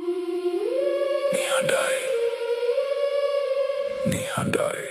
Nihadai, nihadai.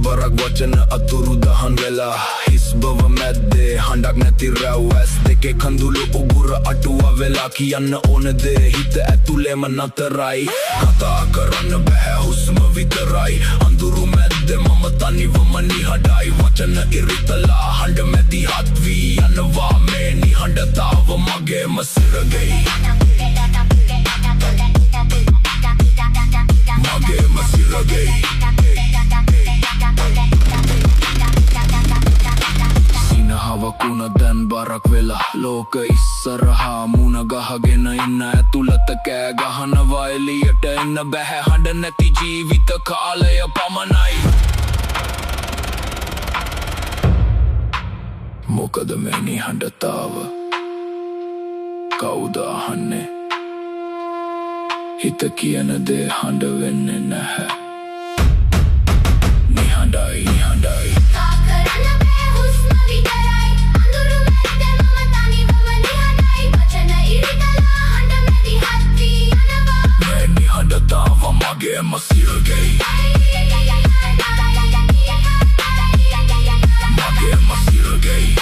Barak වචන අතුරු දහන් වෙලා හිස් බව මැද්දේ හඬක් නැති රැවැස් දෙකේ කඳුළු උගුර අටුව වෙලා කියන්න ඕන දේ හිත ඇතුළේම නතරයි කතා කරන්න බෑ හුස්ම විතරයි අඳුරු මැද්දේ මම තනිවම නිහඬයි වචන ඉරිතලා හඬ මැදි හත් වී යනවා මේ නිහඬතාව මගේම සිරගෙයි මගේම සිරගෙයි වකුණ දැන් බරක් වෙලා ලෝක ඉස්සරහා මුණ ගහගෙන ඉන්න ඇතුළත කෑ ගහනවා එළියට එන්න බැහැ හඬ නැති ජීවිත කාලය පමණයි මොකද මේ නිහඬතාව කවුද අහන්නේ හිත කියන දේ හඬ වෙන්නේ නැහැ නිහඬයි නිහඬයි මගේම සිරගෙයි මගේම සිරගෙයි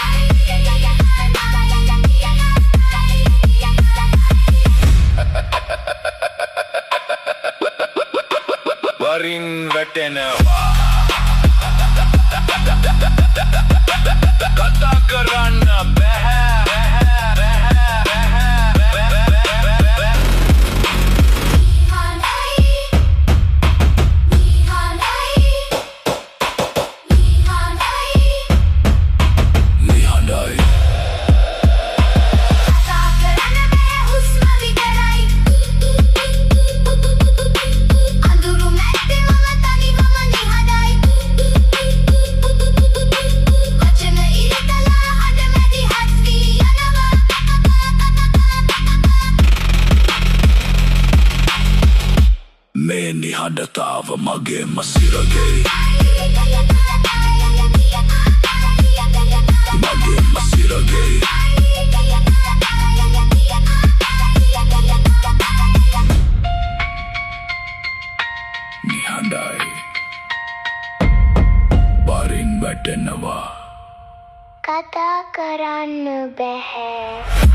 වරින් වැටෙනවා කතා කරන්න බැහැ මේ නිහඬතාව මගේම සිරගෙයි මගේම සිරගෙයි නිහඬයි වරින් වැටෙනවා කතා කරන්න බැහැ